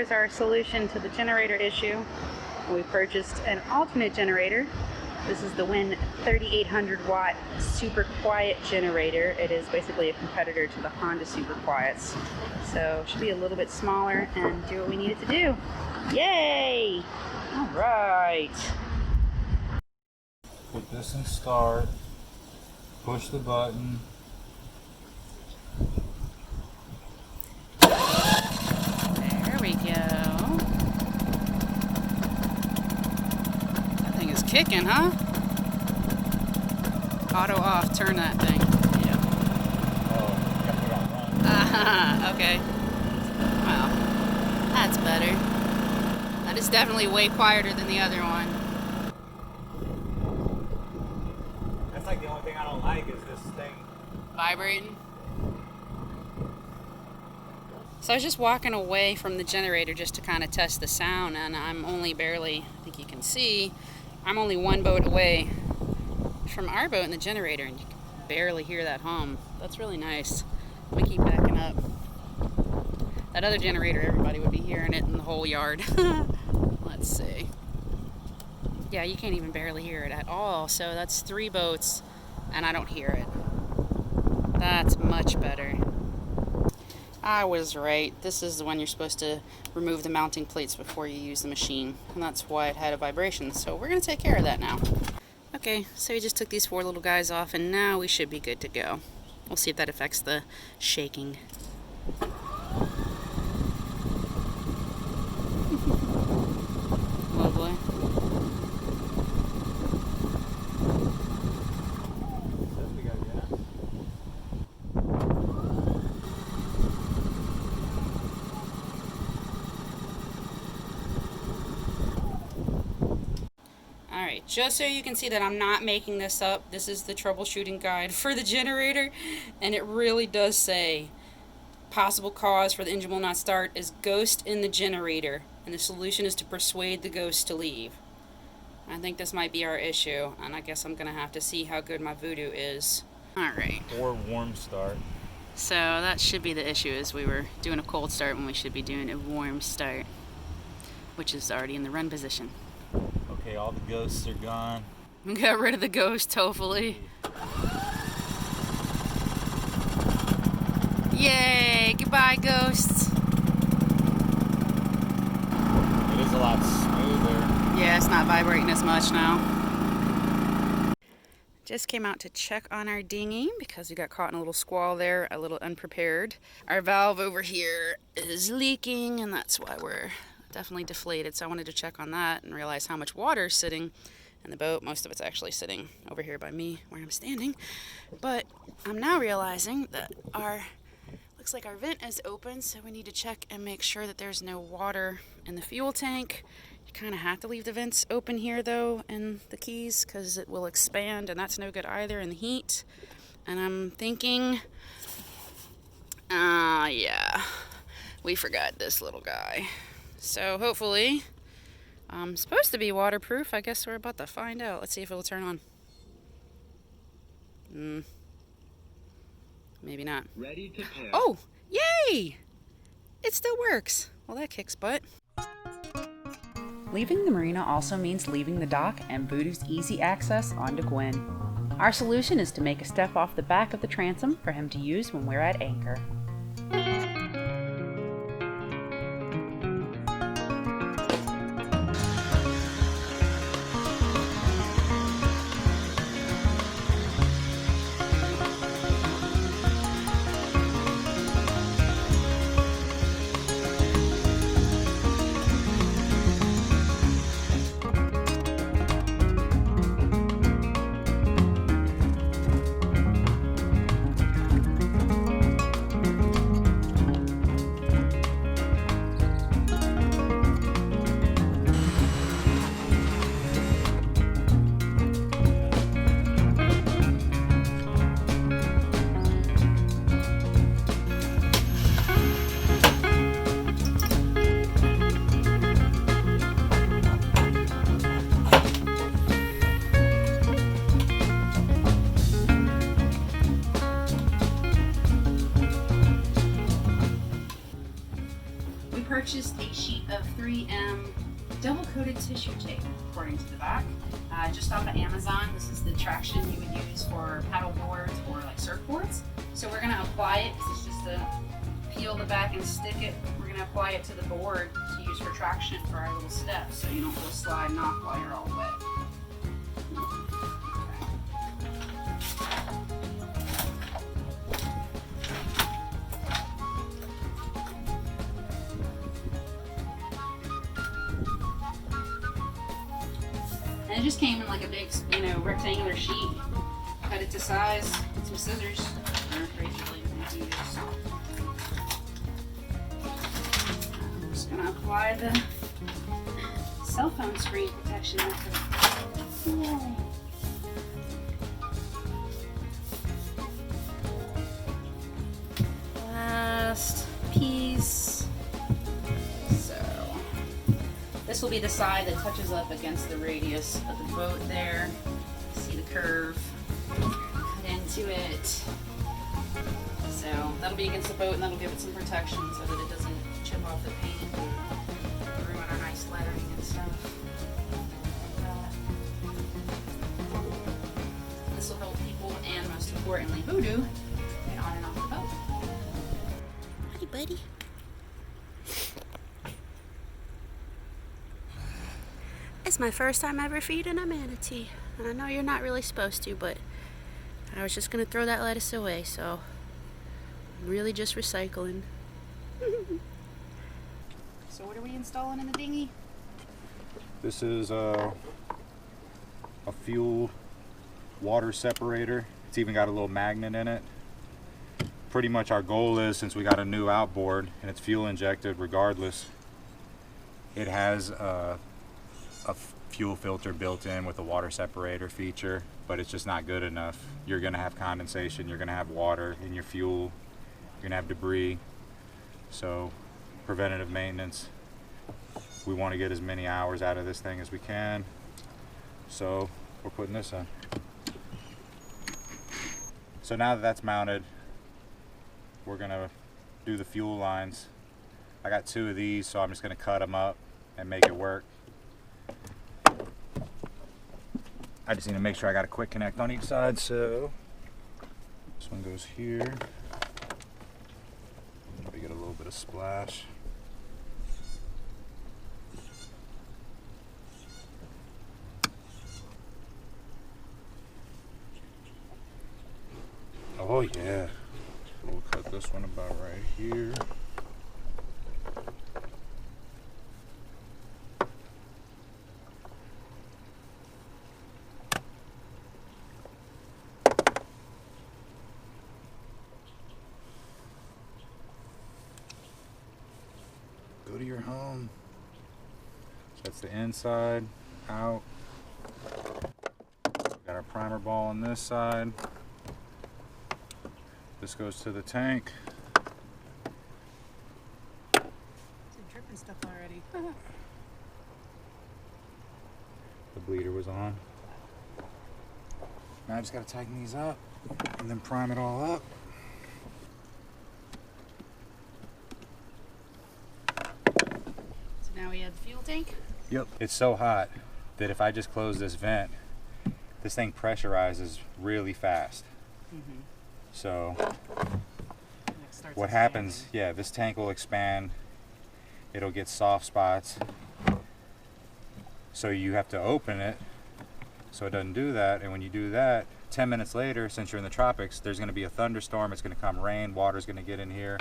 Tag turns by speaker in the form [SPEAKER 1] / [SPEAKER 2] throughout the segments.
[SPEAKER 1] here's our solution to the generator issue. We purchased an alternate generator. This is the Win 3800 watt super quiet generator. It is basically a competitor to the Honda Super Quiets. So it should be a little bit smaller and do what we need it to do. Yay! All right.
[SPEAKER 2] Put this in start. Push the button.
[SPEAKER 1] There we go. That thing is kicking, huh? Auto off, turn that thing.
[SPEAKER 2] Yeah. Oh, you gotta put it on run.
[SPEAKER 1] Okay. Well, that's better. That is definitely way quieter than the other one.
[SPEAKER 2] That's like the only thing I don't like is this thing
[SPEAKER 1] Vibrating. So I was just walking away from the generator just to kind of test the sound, and I'm only barely, I think you can see, I'm only one boat away from our boat and the generator, and you can barely hear that hum. That's really nice. Let me keep backing up. That other generator, everybody would be hearing it in the whole yard. Let's see. Yeah, you can't even barely hear it at all. So that's 3 boats, and I don't hear it. That's much better. I was right. This is the one you're supposed to remove the mounting plates before you use the machine, and that's why it had a vibration. So we're going to take care of that now. Okay, so we just took these 4 little guys off, and now we should be good to go. We'll see if that affects the shaking. Lovely. Alright, just so you can see that I'm not making this up, this is the troubleshooting guide for the generator, and it really does say possible cause for the engine will not start is ghost in the generator, and the solution is to persuade the ghost to leave. I think this might be our issue, and I guess I'm going to have to see how good my voodoo is. Alright.
[SPEAKER 2] or warm start.
[SPEAKER 1] So that should be the issue, is we were doing a cold start when we should be doing a warm start, which is already in the run position.
[SPEAKER 2] Okay, all the ghosts are gone.
[SPEAKER 1] We got rid of the ghost, hopefully. Yay! Goodbye, ghosts!
[SPEAKER 2] It is a lot smoother.
[SPEAKER 1] Yeah, it's not vibrating as much now. Just came out to check on our dinghy because we got caught in a little squall there, a little unprepared. Our valve over here is leaking, and that's why we're definitely deflated. So I wanted to check on that and realize how much water is sitting in the boat. Most of it's actually sitting over here by me where I'm standing. But I'm now realizing that looks like our vent is open, so we need to check and make sure that there's no water in the fuel tank. You kind of have to leave the vents open here though in the Keys because it will expand, and that's no good either in the heat. And I'm thinking, yeah, we forgot this little guy. So hopefully, supposed to be waterproof. I guess we're about to find out. Let's see if it'll turn on. Maybe not.
[SPEAKER 3] Ready to pair.
[SPEAKER 1] Oh, yay! It still works. Well, that kicks butt. Leaving the marina also means leaving the dock and Voodoo's easy access onto Gwen. Our solution is to make a step off the back of the transom for him to use when we're at anchor. Purchased a sheet 3M double-coated tissue tape, according to the back. Just off of Amazon. This is the traction you would use for paddle boards or like surfboards. So we're gonna apply it. This is just to peel the back and stick it. We're gonna apply it to the board to use for traction for our little steps, so you don't go sliding off while you're all wet. And it just came in like a big, rectangular sheet. Cut it to size, some scissors, or razor blade if you use. I'm just gonna apply the cell phone screen protection method. Yay. Last piece. This will be the side that touches up against the radius of the boat there. See the curve. Cut into it. So that'll be against the boat and that'll give it some protection so that it doesn't chip off the paint and ruin our nice lettering and stuff. This will help people and most importantly Voodoo get on and off the boat. Hi buddy. It's my first time ever feeding a manatee, and I know you're not really supposed to, but I was just gonna throw that lettuce away, so I'm really just recycling. So what are we installing in the dinghy?
[SPEAKER 2] This is a fuel water separator. It's even got a little magnet in it. Pretty much our goal is, since we got a new outboard and it's fuel injected regardless, it has a fuel filter built in with a water separator feature, but it's just not good enough. You're gonna have condensation, you're gonna have water in your fuel, you're gonna have debris. So preventative maintenance, we want to get as many hours out of this thing as we can, so we're putting this in. So now that that's mounted, we're gonna do the fuel lines. I got 2 of these, so I'm just gonna cut them up and make it work. I just need to make sure I got a quick connect on each side, so this one goes here. Maybe get a little bit of splash. Oh yeah. So we'll cut this one about right here. Go to your home. So that's the inside, out. Got our primer ball on this side. This goes to the tank.
[SPEAKER 1] Some dripping stuff already.
[SPEAKER 2] The bleeder was on. Now I just gotta tighten these up and then prime it all up.
[SPEAKER 1] So now we have the fuel tank?
[SPEAKER 2] Yep. It's so hot that if I just close this vent, this thing pressurizes really fast.
[SPEAKER 1] Mm-hmm.
[SPEAKER 2] So what happens, yeah, this tank will expand, it'll get soft spots, so you have to open it so it doesn't do that. And when you do that, 10 minutes later, since you're in the tropics, there's going to be a thunderstorm, it's going to come rain, water's going to get in here.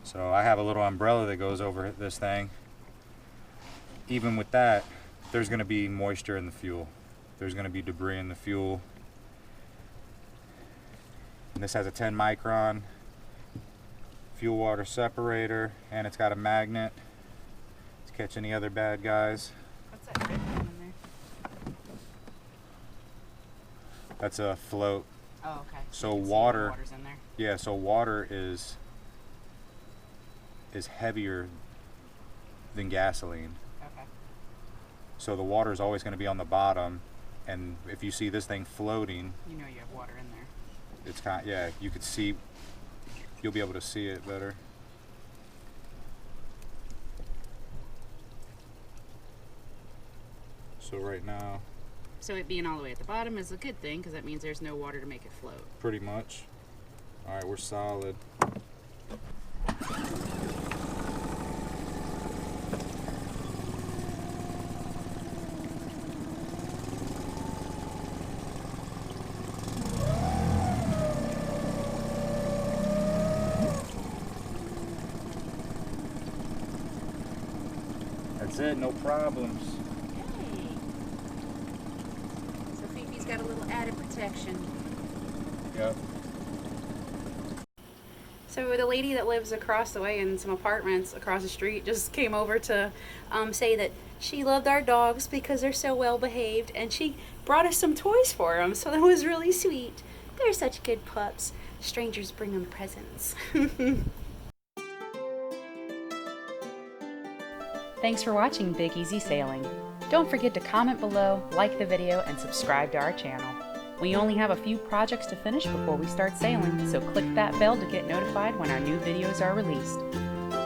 [SPEAKER 2] So I have a little umbrella that goes over this thing. Even with that, there's going to be moisture in the fuel, there's going to be debris in the fuel. And this has a 10 micron fuel water separator, and it's got a magnet to catch any other bad guys.
[SPEAKER 1] What's that dripping in there?
[SPEAKER 2] That's a float.
[SPEAKER 1] Oh, okay.
[SPEAKER 2] So
[SPEAKER 1] you can see
[SPEAKER 2] water,
[SPEAKER 1] the water's in there.
[SPEAKER 2] yeah, so water is heavier than gasoline.
[SPEAKER 1] Okay.
[SPEAKER 2] So the water is always going to be on the bottom, and if you see this thing floating,
[SPEAKER 1] You know you have water in there.
[SPEAKER 2] it's kind, yeah, you could see, you'll be able to see it better. So right now,
[SPEAKER 1] So it being all the way at the bottom is a good thing because that means there's no water to make it float.
[SPEAKER 2] pretty much. All right, we're solid. That's it, no problems.
[SPEAKER 1] Hey. So FiFi's got a little added protection.
[SPEAKER 2] Yep.
[SPEAKER 1] So the lady that lives across the way in some apartments across the street just came over to say that she loved our dogs because they're so well behaved, and she brought us some toys for them. So that was really sweet. They're such good pups. Strangers bring them presents. Thanks for watching Big Easy Sailing. Don't forget to comment below, like the video, and subscribe to our channel. We only have a few projects to finish before we start sailing, so click that bell to get notified when our new videos are released.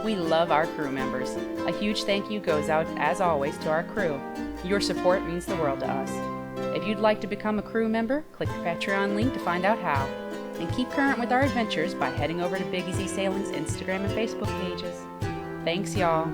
[SPEAKER 1] We love our crew members. A huge thank you goes out, as always, to our crew. Your support means the world to us. If you'd like to become a crew member, click the Patreon link to find out how. And keep current with our adventures by heading over to Big Easy Sailing's Instagram and Facebook pages. Thanks, y'all.